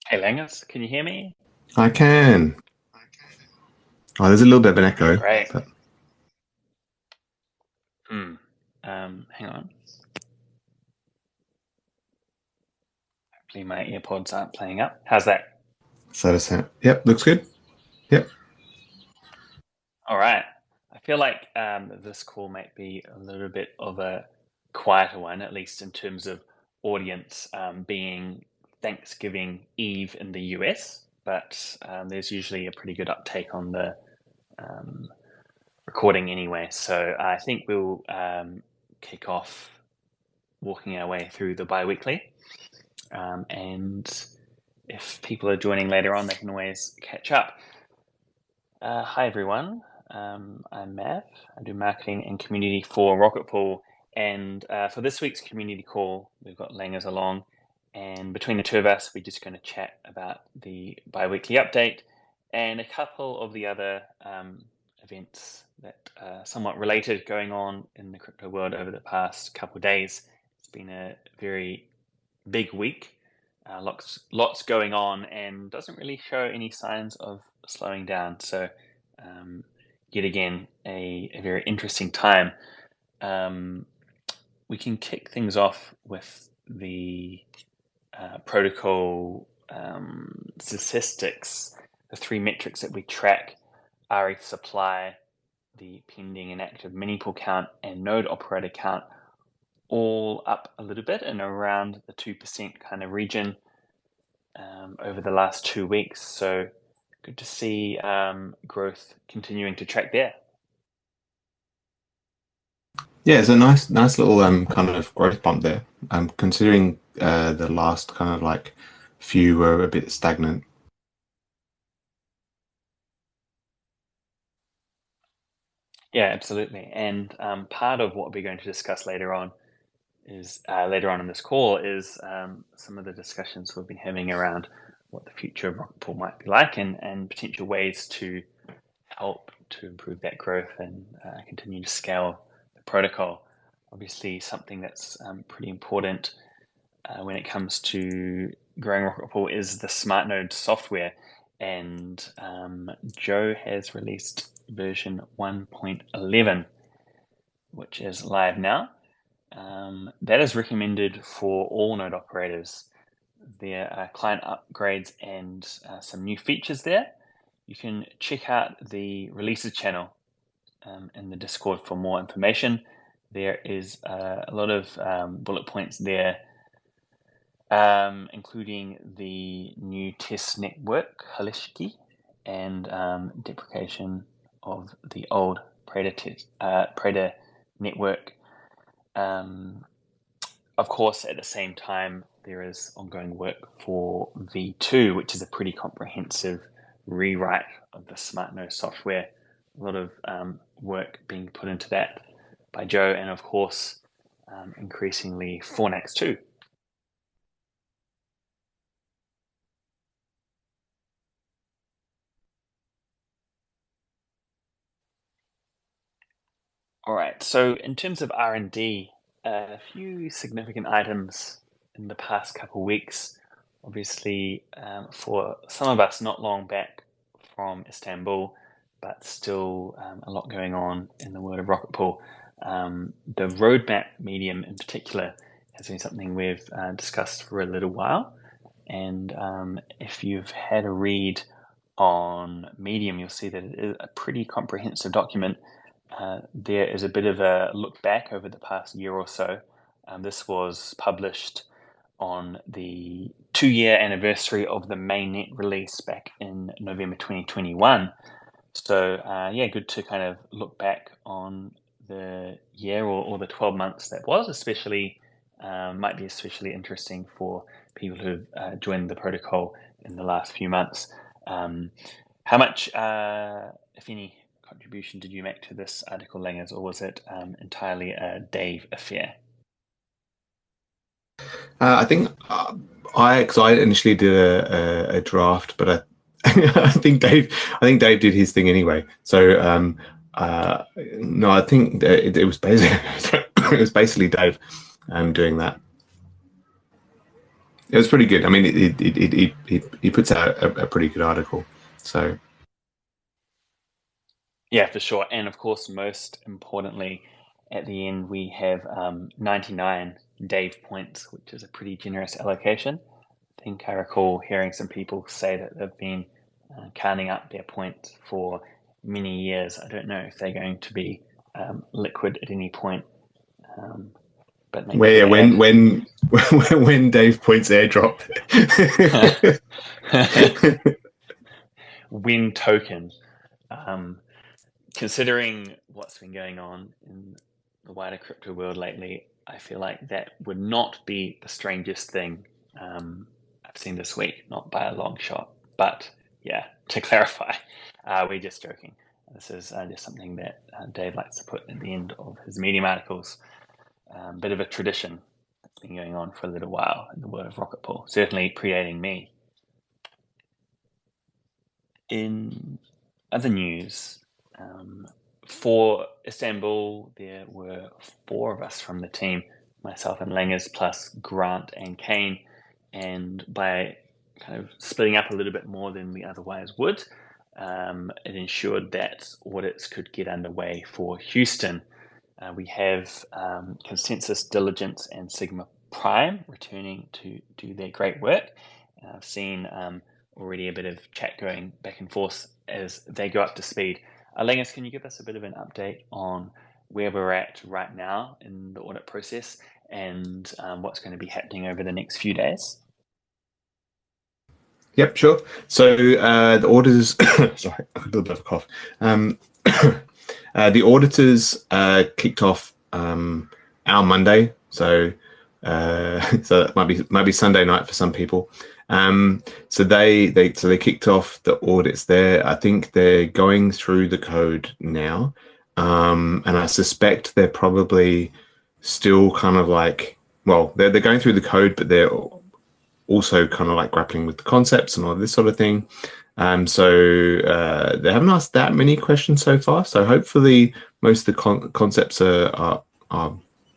Hey Langus, can you hear me? I can. Oh, there's a little bit of an echo, Great. but Hmm. Hang on. Hopefully my earpods aren't playing up. How's that? so the sound. Yep, looks good. Yep. All right. I feel like this call might be a little bit of a quieter one, at least in terms of audience, being Thanksgiving Eve in the US. But there's usually a pretty good uptake on the um, recording anyway. So I think we'll kick off walking our way through the bi-weekly. And if people are joining later on, they can always catch up. Hi, everyone. I'm Mav. I do marketing and community for Rocket Pool. And for this week's community call, we've got Langers along. And between the two of us, we're just going to chat about the bi-weekly update and a couple of the other events that are somewhat related going on in the crypto world over the past couple of days. It's been a very big week. Lots going on, and doesn't really show any signs of slowing down. So, um, yet again, a very interesting time. Um, we can kick things off with the protocol statistics, the three metrics that we track: rETH supply, the pending and active mini pool count, and node operator count, all up a little bit and around the 2% kind of region over the last 2 weeks. So good to see growth continuing to track there. Yeah, it's a nice little kind of growth bump there. Considering the last kind of like few were a bit stagnant. Yeah, absolutely. And part of what we're going to discuss later on is later on in this call is some of the discussions we've been having around what the future of Rocket Pool might be like and potential ways to help to improve that growth and continue to scale the protocol. Obviously, something that's pretty important when it comes to growing Rocket Pool is the smart node software. And Joe has released version 1.11, which is live now. That is recommended for all node operators. There are client upgrades and some new features there. You can check out the releases channel in the Discord for more information. There is a lot of bullet points there, including the new test network, Halishki, and deprecation of the old Predator network. Um, of course, at the same time, there is ongoing work for V2, which is a pretty comprehensive rewrite of the SmartNode software. A lot of work being put into that by Joe, and of course, increasingly Fornax too. All right. So in terms of R&D, a few significant items in the past couple of weeks. Obviously, for some of us, not long back from Istanbul, but still a lot going on in the world of Rocket Pool. The roadmap medium in particular has been something we've discussed for a little while. And if you've had a read on Medium, you'll see that it is a pretty comprehensive document. There is a bit of a look back over the past year or so. This was published on the 2-year anniversary of the mainnet release back in November 2021. So, yeah, good to kind of look back on the year or the 12 months that was, especially, might be especially interesting for people who've joined the protocol in the last few months. How much, if any, contribution did you make to this article, Langers, or was it entirely a Dave affair? I think because I initially did a draft, but I think Dave did his thing anyway. So no, I think that it was basically it was basically Dave doing that. It was pretty good. I mean, he puts out a pretty good article. So Yeah, for sure. And of course, most importantly, at the end, we have 99 Dave points, which is a pretty generous allocation. I think I recall hearing some people say that they've been counting up their points for many years. I don't know if they're going to be liquid at any point, but maybe where for ad. when Dave points airdrop. Win token. Considering what's been going on in the wider crypto world lately, I feel like that would not be the strangest thing I've seen this week, not by a long shot. But yeah, to clarify, we're just joking. This is just something that Dave likes to put at the end of his Medium articles. Bit of a tradition that's been going on for a little while in the world of rocket pool, certainly predating me. In other news, for Istanbul, there were 4 of us from the team, myself and Langers, plus Grant and Kane. And by kind of splitting up a little bit more than we otherwise would, it ensured that audits could get underway for Houston. We have Consensus Diligence and Sigma Prime returning to do their great work. I've seen already a bit of chat going back and forth as they go up to speed. Linus, can you give us a bit of an update on where we're at right now in the audit process and what's going to be happening over the next few days? Yep, sure. So the auditors, sorry, a little bit of a cough. The auditors kicked off our Monday, so that might be Sunday night for some people. So they kicked off the audits there. I think they're going through the code now, and I suspect they're probably still kind of like, well, they're going through the code, but they're also kind of like grappling with the concepts and all this sort of thing. So they haven't asked that many questions so far. So hopefully most of the concepts are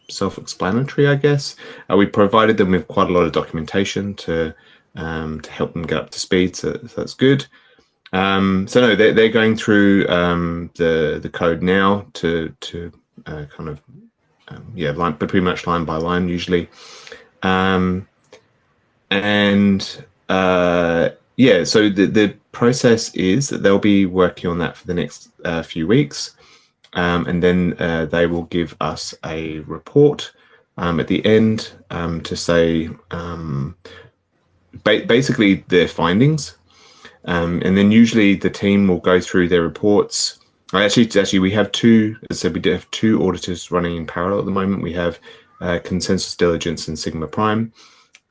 self-explanatory, I guess. We provided them with quite a lot of documentation to help them get up to speed, so that's good. So no, they're going through the code now to kind of but pretty much line by line usually, and so the process is that they'll be working on that for the next few weeks, and then they will give us a report at the end to say basically their findings, and then usually the team will go through their reports. Actually, we have two. As I said, we do have 2 auditors running in parallel at the moment. We have Consensus Diligence and Sigma Prime.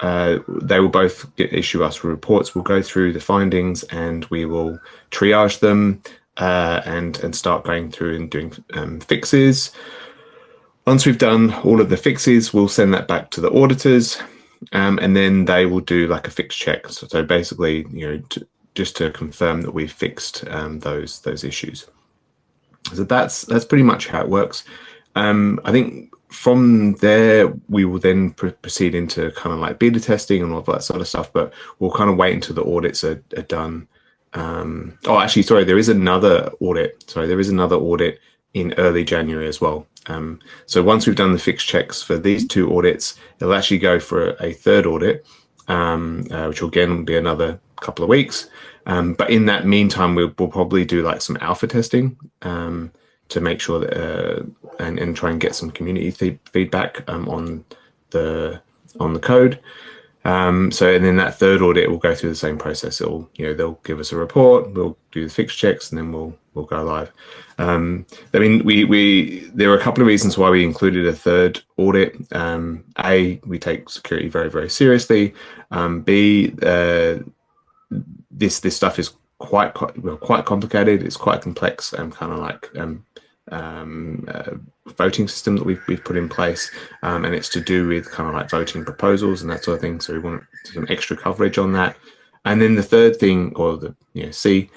They will both issue us reports. We'll go through the findings and we will triage them and start going through and doing fixes. Once we've done all of the fixes, we'll send that back to the auditors, and then they will do like a fix check. So basically, just to confirm that we've fixed those issues. So that's pretty much how it works. I think from there, we will then proceed into kind of like beta testing and all that sort of stuff, but we'll kind of wait until the audits are done. Actually, sorry, there is another audit. There is another audit in early January as well. So once we've done the fix checks for these 2 audits, it'll actually go for a 3rd audit, which will again be another couple of weeks. But in that meantime, we'll probably do like some alpha testing to make sure that and try and get some community feedback on the code. So and then that 3rd audit will go through the same process. They'll give us a report, we'll do the fix checks, and then we'll go live. I mean, we there are a couple of reasons why we included a 3rd audit. A, we take security very, very seriously. B, this stuff is quite complicated. It's quite complex and kind of like voting system that we've put in place, and it's to do with kind of like voting proposals and that sort of thing. So we want some extra coverage on that. And then the 3rd thing, or the C,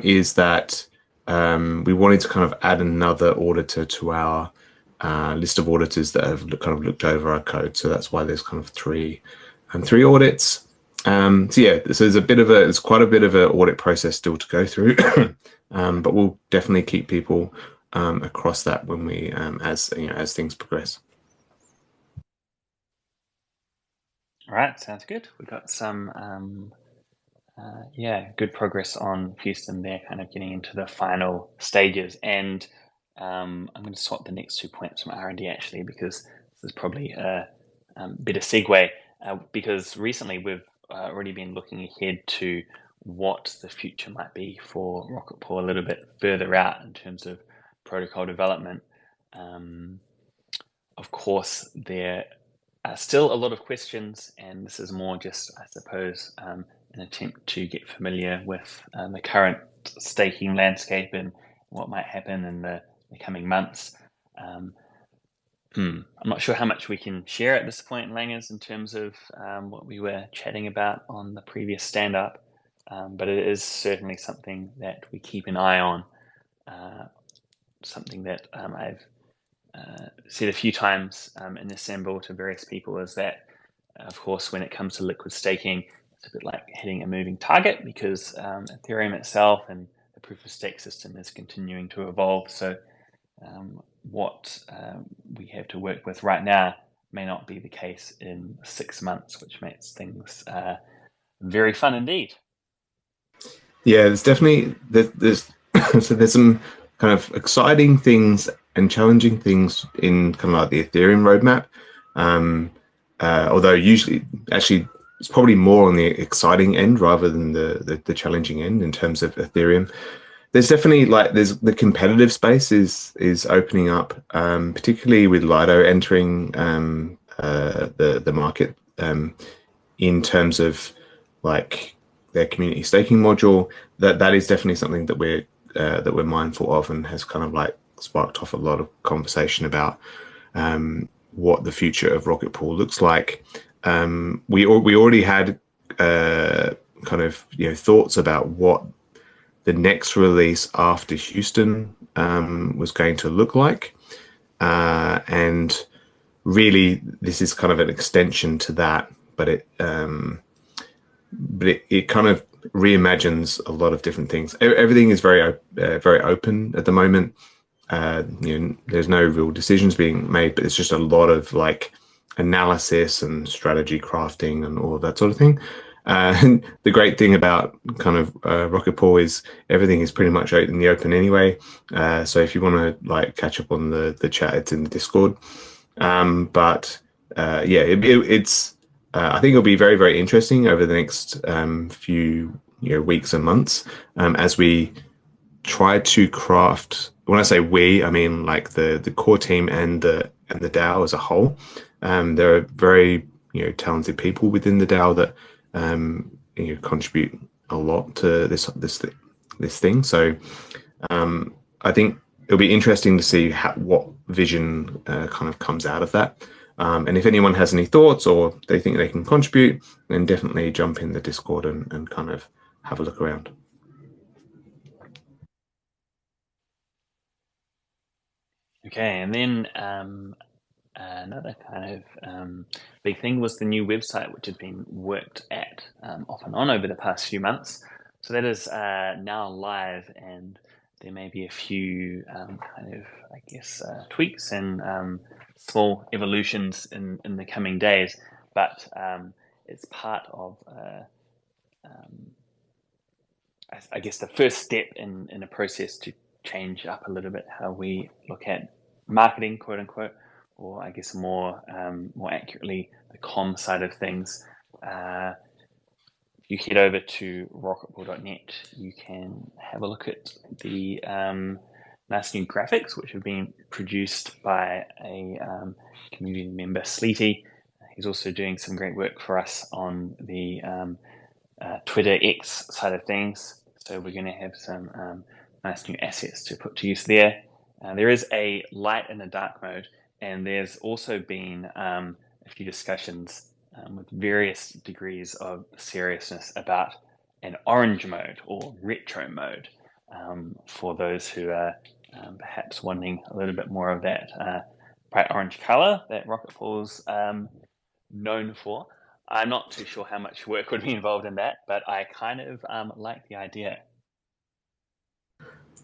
is that we wanted to kind of add another auditor to our list of auditors that have kind of looked over our code. So that's why there's kind of 3 3 audits. So yeah, so there's quite a bit of an audit process still to go through, but we'll definitely keep people across that when we as things progress. All right, sounds good. We've got some good progress on Houston there, kind of getting into the final stages. And I'm going to swap the next 2 points from R&D actually, because this is probably a better segue. Because recently we've already been looking ahead to what the future might be for Rocket Pool a little bit further out in terms of protocol development. Of course, there are still a lot of questions, and this is more just, I suppose, an attempt to get familiar with the current staking landscape and what might happen in the coming months. I'm not sure how much we can share at this point, Langers, in terms of what we were chatting about on the previous stand-up, but it is certainly something that we keep an eye on, something that I've said a few times in December to various people is that, of course, when it comes to liquid staking, it's a bit like hitting a moving target because Ethereum itself and the proof of stake system is continuing to evolve. So what we have to work with right now may not be the case in 6 months, which makes things very fun indeed. Yeah, there's definitely there's so there's some kind of exciting things and challenging things in kind of like the Ethereum roadmap. Although usually, actually, it's probably more on the exciting end rather than the challenging end in terms of Ethereum. There's definitely there's the competitive space is opening up, particularly with Lido entering the market in terms of like their community staking module. That is definitely something that we're mindful of and has kind of like sparked off a lot of conversation about what the future of Rocket Pool looks like. We already had kind of thoughts about what the next release after Houston was going to look like, and really this is kind of an extension to that, but it kind of reimagines a lot of different things. Everything is very open at the moment. There's no real decisions being made, but it's just a lot of like analysis and strategy crafting and all of that sort of thing. And the great thing about kind of Rocket Pool is everything is pretty much out in the open anyway. So if you want to like catch up on the chat, it's in the Discord. It's I think it'll be very, very interesting over the next few weeks and months as we try to craft. When I say we, I mean like the core team and the DAO as a whole. There are very talented people within the DAO that contribute a lot to this thing. So I think it'll be interesting to see what vision kind of comes out of that. And if anyone has any thoughts or they think they can contribute, then definitely jump in the Discord and kind of have a look around. Okay, and then another kind of big thing was the new website, which had been worked at off and on over the past few months. So that is now live, and there may be a few tweaks and small evolutions in the coming days. But it's part of, I guess, the first step in a process to change up a little bit how we look at marketing, quote unquote, or I guess more accurately, the comm side of things. If you head over to rocketpool.net, you can have a look at the nice new graphics, which have been produced by a community member, Sleety. He's also doing some great work for us on the Twitter X side of things. So we're going to have some nice new assets to put to use there. There is a light and a dark mode, and there's also been a few discussions with various degrees of seriousness about an orange mode or retro mode for those who are perhaps wanting a little bit more of that bright orange color that Rocket Pool's known for. I'm not too sure how much work would be involved in that, but I kind of like the idea.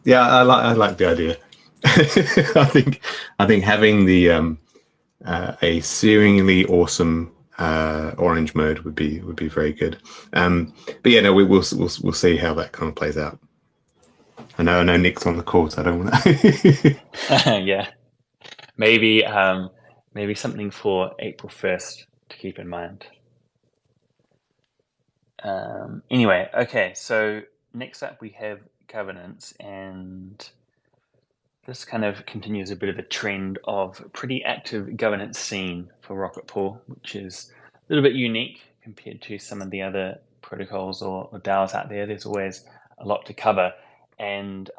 Yeah, I like the idea. I think having the a searingly awesome orange mode would be very good. But yeah, no, we'll see how that kind of plays out. I know Nick's on the call, so I don't want to. Yeah, maybe maybe something for April 1st to keep in mind. Anyway, okay, so next up we have governance, and this kind of continues a bit of a trend of pretty active governance scene for Rocket Pool, which is a little bit unique compared to some of the other protocols or DAOs out there. There's always a lot to cover. And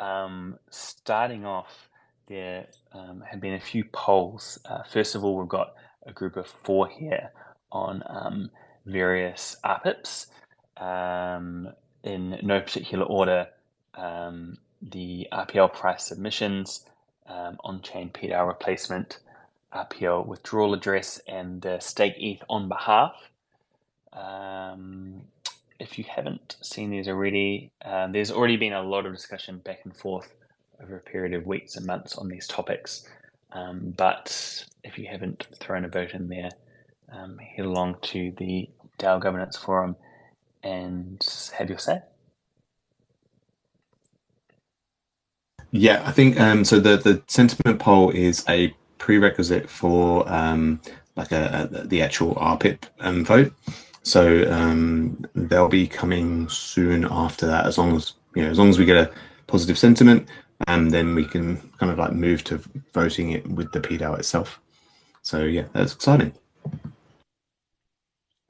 starting off, there have been a few polls. First of all, we've got a group of 4 here on various RPIPs in no particular order. The RPL price submissions, on-chain PDAO replacement, RPL withdrawal address, and the stake ETH on behalf. If you haven't seen these already, there's already been a lot of discussion back and forth over a period of weeks and months on these topics. But if you haven't thrown a vote in there, head along to the DAO Governance Forum and have your say. Yeah, I think so. The sentiment poll is a prerequisite for like the actual RPIP vote. So they'll be coming soon after that, as long as as long as we get a positive sentiment, and then we can kind of like move to voting it with the PDAO itself. So yeah, that's exciting.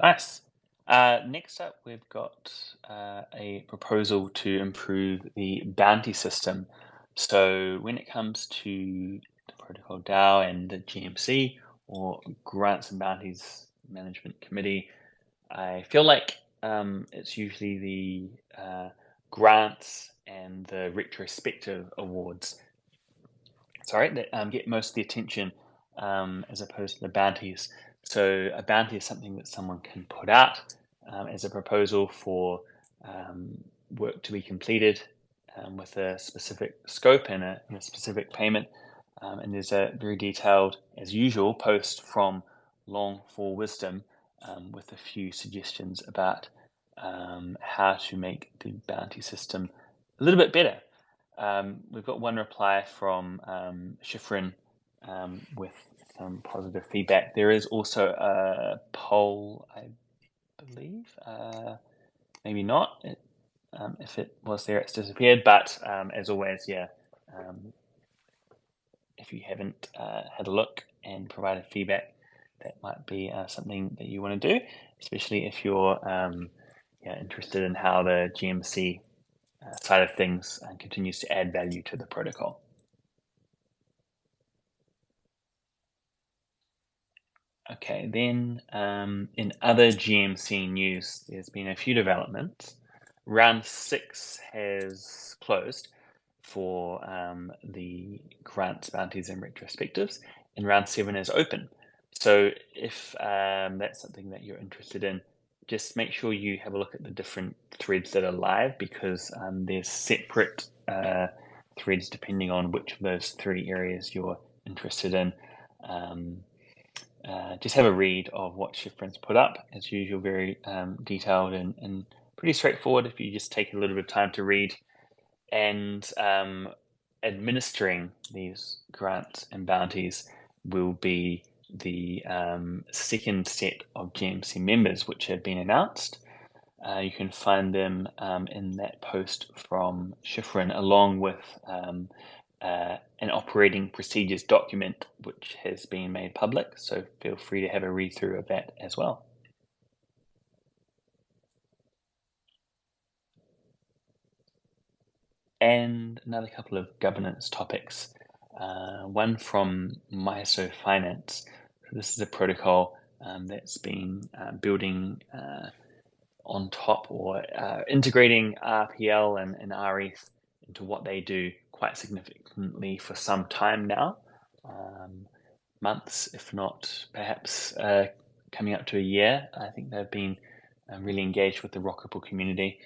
Nice. Next up, we've got a proposal to improve the bounty system. So when it comes to the Protocol DAO and the GMC, or Grants and Bounties Management Committee, I feel like it's usually the grants and the retrospective awards, that get most of the attention as opposed to the bounties. So a bounty is something that someone can put out as a proposal for work to be completed with a specific scope and a specific payment. And there's a very detailed, as usual, post from Long for Wisdom with a few suggestions about how to make the bounty system a little bit better. We've got one reply from Schifrin with some positive feedback. There is also a poll, I believe, maybe not. If it was there, it's disappeared. But as always, yeah, if you haven't had a look and provided feedback, that might be something that you want to do, especially if you're interested in how the GMC side of things continues to add value to the protocol. Okay, then in other GMC news, there's been a few developments. Round 6 has closed for the grants, bounties, and retrospectives, and round 7 is open. So if that's something that you're interested in, just make sure you have a look at the different threads that are live, because there's separate threads depending on which of those 3 areas you're interested in. Just have a read of what Schifrin's put up. As usual, very detailed and pretty straightforward if you just take a little bit of time to read. And administering these grants and bounties will be the second set of GMC members which have been announced. You can find them in that post from Schifrin, along with an operating procedures document which has been made public, so feel free to have a read through of that as well. And another couple of governance topics. One from MISO Finance. So this is a protocol that's been building on top or integrating RPL and rETH into what they do quite significantly for some time now, months, if not perhaps coming up to a year. I think they've been really engaged with the Rocket Pool community.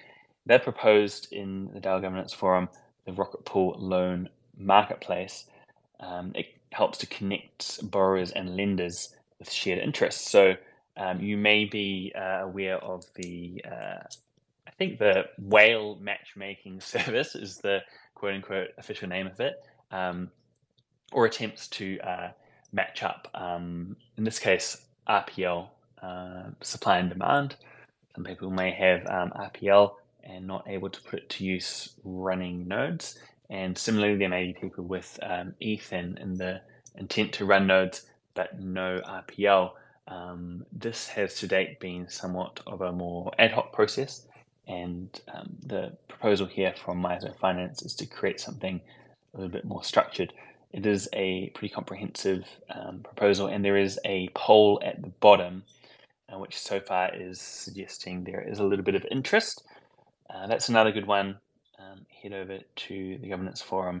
They proposed in the DAO Governance Forum the Rocket Pool Loan Marketplace. It helps to connect borrowers and lenders with shared interests. So you may be aware of I think the whale matchmaking service is the quote unquote official name of it, or attempts to match up, in this case, RPL, supply and demand. Some people may have RPL and not able to put it to use running nodes. And similarly, there may be people with ETH and the intent to run nodes, but no RPL. This has to date been somewhat of a more ad hoc process. And the proposal here from Mizo Finance is to create something a little bit more structured. It is a pretty comprehensive proposal, and there is a poll at the bottom, which so far is suggesting there is a little bit of interest. That's another good one. Head over to the governance forum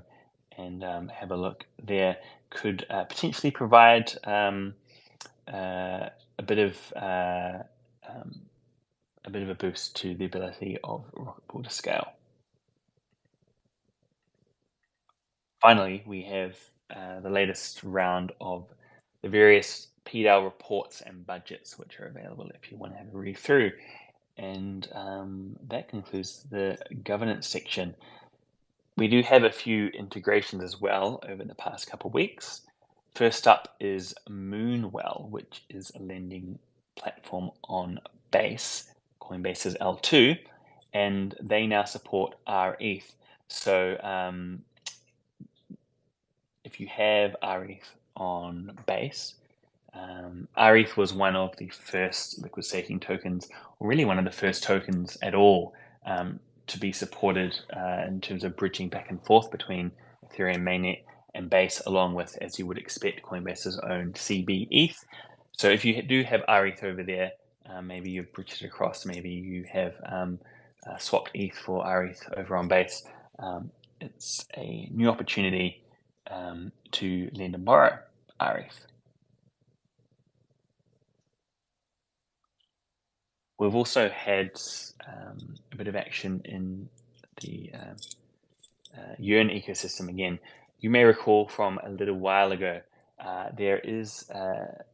and have a look there. Could potentially provide a bit of a boost to the ability of Rocket Pool to scale. Finally, we have the latest round of the various PDAO reports and budgets, which are available if you want to have a read through. And that concludes the governance section. We do have a few integrations as well over the past couple of weeks. First up is Moonwell, which is a lending platform on Base, Coinbase's L2, and they now support rETH. So if you have rETH on Base, rETH was one of the first liquid staking tokens, or really one of the first tokens at all, to be supported in terms of bridging back and forth between Ethereum mainnet and Base, along with, as you would expect, Coinbase's own cbETH. So if you do have rETH over there, maybe you've bridged it across, maybe you have swapped ETH for rETH over on Base. It's a new opportunity to lend and borrow rETH. We've also had a bit of action in the Yearn ecosystem again. You may recall from a little while ago, there is a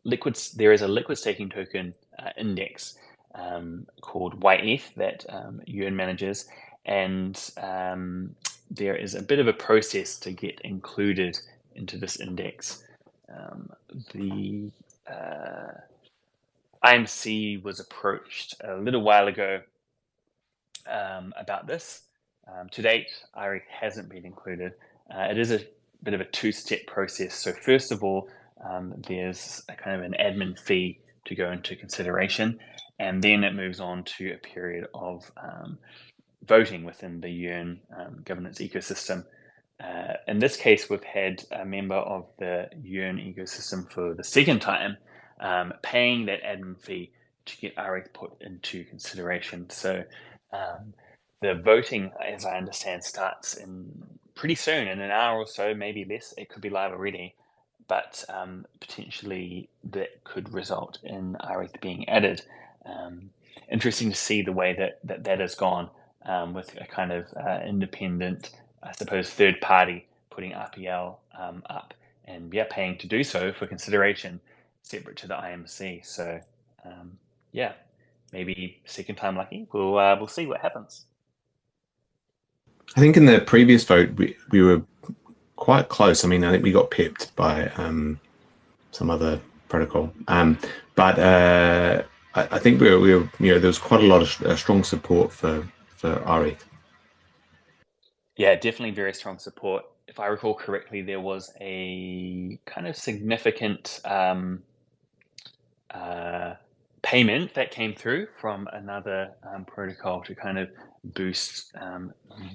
liquid staking token index called yETH that Yearn manages, and there is a bit of a process to get included into this index. The IMC was approached a little while ago about this. To date, rETH hasn't been included. It is a bit of a two-step process. So first of all, there's a kind of an admin fee to go into consideration, and then it moves on to a period of voting within the Yearn governance ecosystem. In this case, we've had a member of the Yearn ecosystem for the second time paying that admin fee to get rETH put into consideration. So the voting, as I understand, starts pretty soon, in an hour or so, maybe less. It could be live already, but potentially that could result in rETH being added. Interesting to see the way that has gone, with a kind of independent, I suppose, third party putting RPL up and paying to do so for consideration, separate to the IMC. So maybe second time lucky. We'll see what happens. I think in the previous vote we were quite close. I mean, I think we got pipped by some other protocol, but I think we were there was quite a lot of strong support for rETH. Yeah, definitely very strong support. If I recall correctly, there was a kind of significant payment that came through from another protocol to kind of boost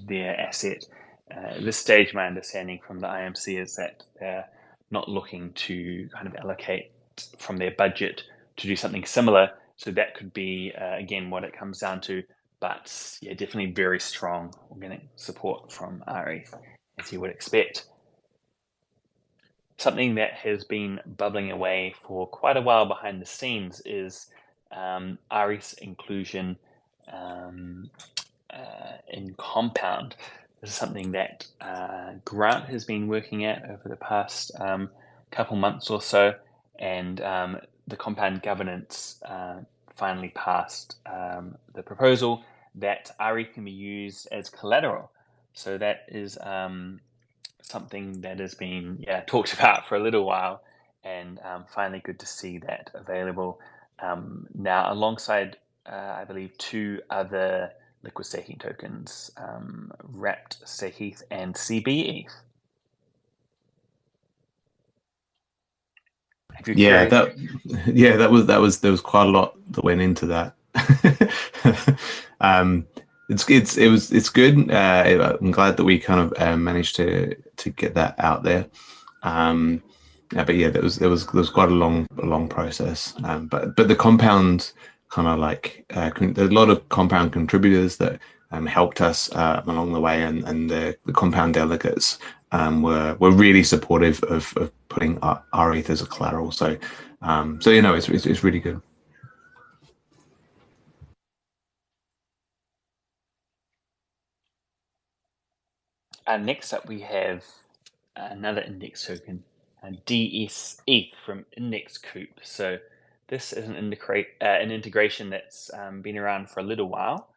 their asset. At this stage, my understanding from the IMC is that they're not looking to kind of allocate from their budget to do something similar. So that could be, again, what it comes down to. But yeah, definitely very strong organic support from rETH, as you would expect. something that has been bubbling away for quite a while behind the scenes is rETH's inclusion um, in Compound. This is something that Grant has been working at over the past couple months or so, and the Compound governance finally passed the proposal that rETH can be used as collateral. So that is something that has been talked about for a little while, and finally good to see that available now alongside I believe two other liquid staking tokens, wrapped stake and CB. If you're Yeah, curious, there was quite a lot that went into that. um, it's good. I'm glad that we kind of managed to get that out there. But yeah, there was quite a long process. But the compound kind of like there's a lot of compound contributors that helped us along the way, and the compound delegates were really supportive of putting rETH as a collateral. So it's really good. next up we have another index token, DSETH from Index Coop. So this is an integration that's been around for a little while.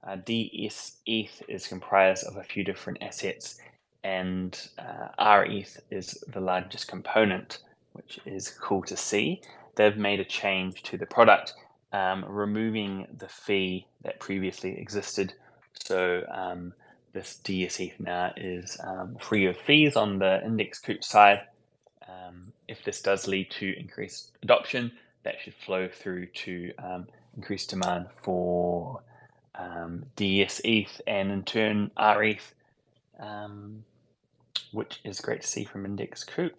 DSETH is comprised of a few different assets, and rETH is the largest component, which is cool to see. They've made a change to the product, removing the fee that previously existed. So this DSETH now is free of fees on the Index Coop side. If this does lead to increased adoption, that should flow through to increased demand for DSETH and in turn rETH, which is great to see from Index Coop.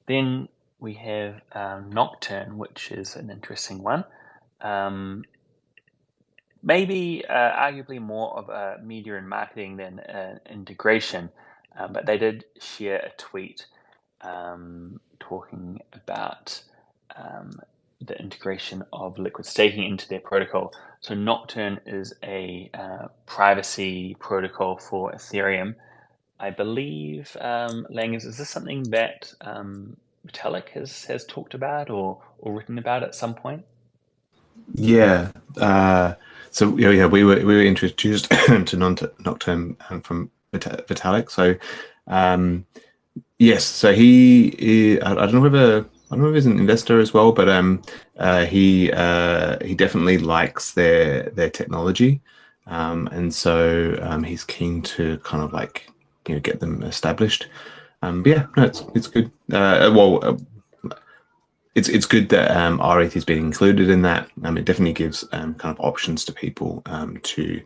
Then we have Nocturne, which is an interesting one. Maybe arguably more of a media and marketing than an integration, but they did share a tweet talking about the integration of liquid staking into their protocol. So Nocturne is a privacy protocol for Ethereum. I believe, Lang, is this something that Vitalik has talked about or written about at some point? Yeah. So yeah, we were introduced to Nocturne from Vitalik. So yes, so I don't know whether he's an investor as well, but he definitely likes their technology, and so he's keen to kind of like get them established. But yeah, no, it's good. It's good that rETH has been included in that. It definitely gives kind of options to people to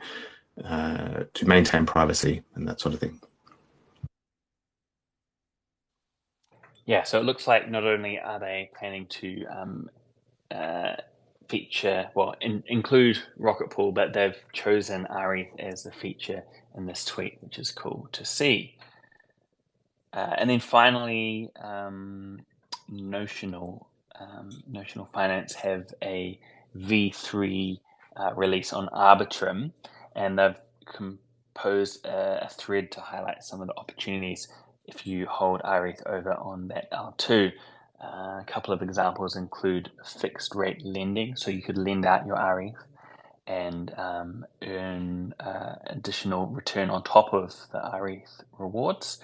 maintain privacy and that sort of thing. Yeah, so it looks like not only are they planning to include Rocket Pool, but they've chosen rETH as the feature in this tweet, which is cool to see. And then finally, Notional Finance have a V3 release on Arbitrum, and they've composed a thread to highlight some of the opportunities if you hold rETH over on that L2. A couple of examples include fixed rate lending, so you could lend out your rETH and earn additional return on top of the rETH rewards.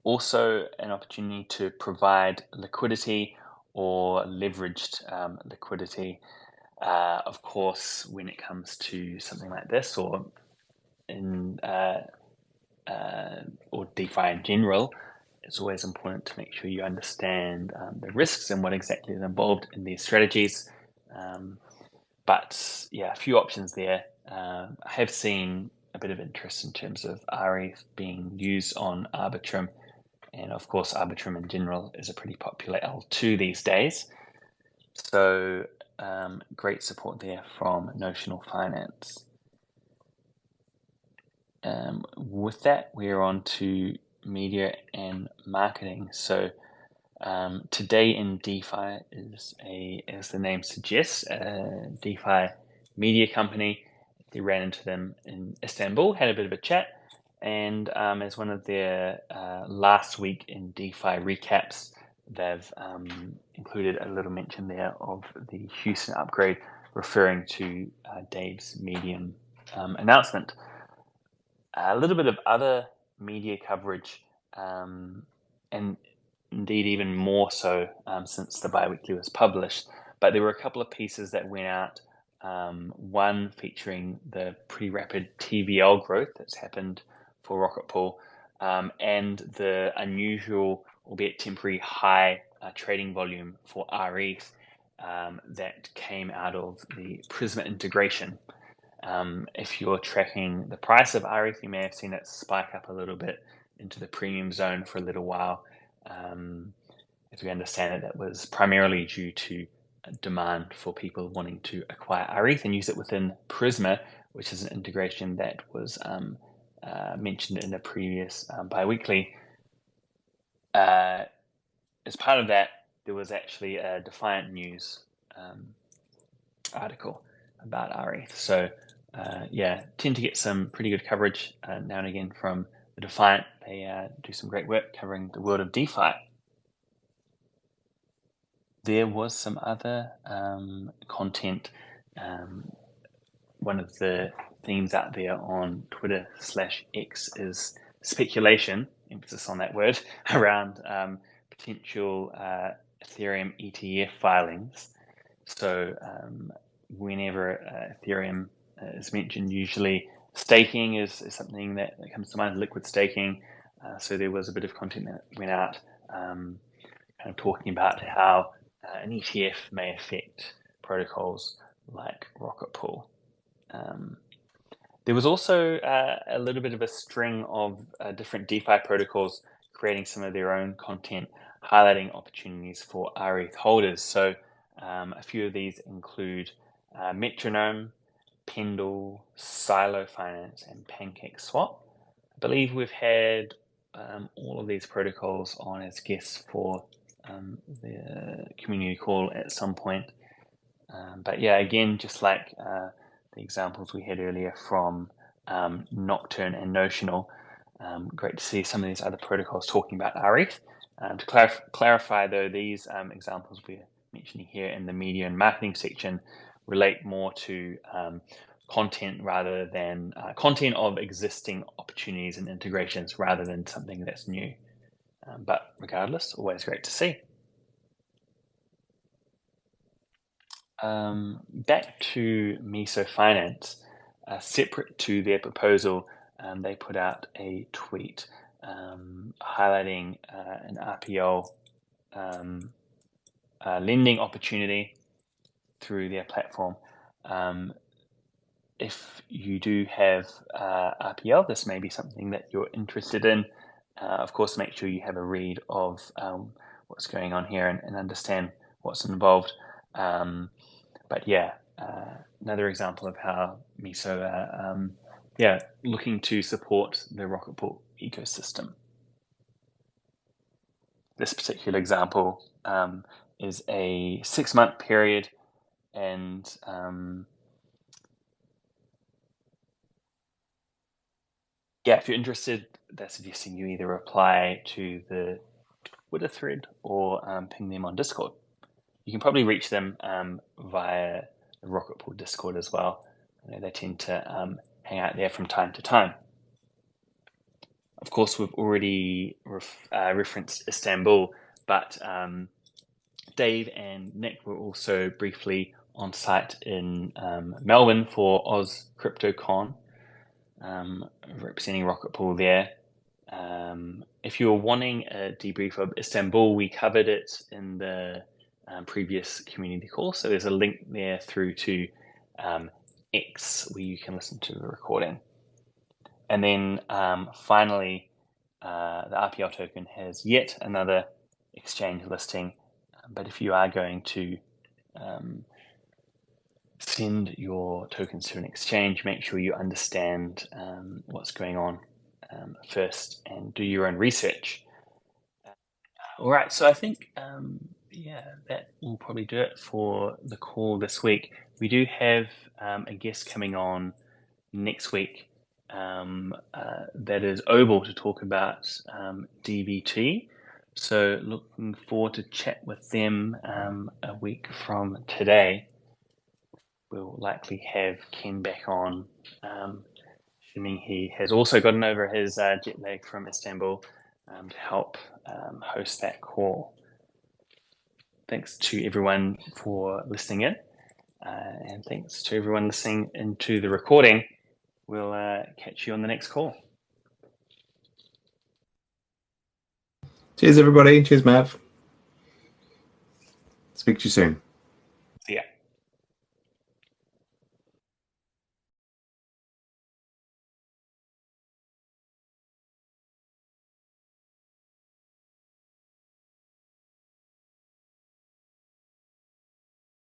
Also, an opportunity to provide liquidity or leveraged liquidity. Of course, when it comes to something like this, or DeFi in general, it's always important to make sure you understand the risks and what exactly is involved in these strategies. But yeah, a few options there. I have seen a bit of interest in terms of rETH being used on Arbitrum. And of course, Arbitrum in general is a pretty popular L2 these days. So great support there from Notional Finance. With that, we're on to media and marketing. So Today in DeFi is as the name suggests, a DeFi media company. They ran into them in Istanbul, had a bit of a chat, and as one of their last week in DeFi recaps, they've included a little mention there of the Houston upgrade, referring to Dave's Medium announcement. A little bit of other media coverage, and indeed even more so since the biweekly was published. But there were a couple of pieces that went out. One featuring the pretty rapid TVL growth that's happened for Rocket Pool, and the unusual, albeit temporary, high trading volume for rETH that came out of the Prisma integration. If you're tracking the price of rETH, you may have seen it spike up a little bit into the premium zone for a little while. As we understand it, that was primarily due to demand for people wanting to acquire rETH and use it within Prisma, which is an integration that was mentioned in a previous biweekly. As part of that, there was actually a Defiant News article about rETH. So tend to get some pretty good coverage now and again from the Defiant. They do some great work covering the world of DeFi. There was some other content. One of the themes out there on Twitter/X is speculation, emphasis on that word, around potential Ethereum ETF filings. So whenever Ethereum is mentioned, usually staking is something that comes to mind, liquid staking. So there was a bit of content that went out kind of talking about how an ETF may affect protocols like Rocket Pool. There was also a little bit of a string of different DeFi protocols creating some of their own content, highlighting opportunities for rETH holders. So a few of these include Metronome, Pendle, Silo Finance, and PancakeSwap. I believe we've had all of these protocols on as guests for the community call at some point. But yeah, again, just like the examples we had earlier from Nocturne and Notional, great to see some of these other protocols talking about rETH. To clarify, though, these examples we're mentioning here in the media and marketing section relate more to content rather than content of existing opportunities and integrations rather than something that's new. But regardless, always great to see. Back to Miso Finance, separate to their proposal, they put out a tweet highlighting an RPL lending opportunity through their platform. If you do have RPL, this may be something that you're interested in. Of course, make sure you have a read of what's going on here and understand what's involved. But yeah, another example of how Miso are looking to support the Rocket Pool ecosystem. This particular example is a 6-month period, and if you're interested, they're suggesting you either reply to the Twitter thread or ping them on Discord. You can probably reach them via the Rocket Pool Discord as well. I know they tend to hang out there from time to time. Of course, we've already referenced Istanbul, but Dave and Nick were also briefly on site in Melbourne for Oz CryptoCon, representing Rocket Pool there. If you're wanting a debrief of Istanbul, we covered it in the previous community call, so there's a link there through to X where you can listen to the recording. And then finally, the RPL token has yet another exchange listing, but if you are going to send your tokens to an exchange, make sure you understand what's going on first and do your own research. All right, so I think yeah, that will probably do it for the call this week. We do have a guest coming on next week that is Oval to talk about DVT. So looking forward to chat with them a week from today. We'll likely have Ken back on, assuming he has also gotten over his jet lag from Istanbul to help host that call. Thanks to everyone for listening in, and thanks to everyone listening into the recording. We'll catch you on the next call. Cheers, everybody. Cheers, Mav. Speak to you soon.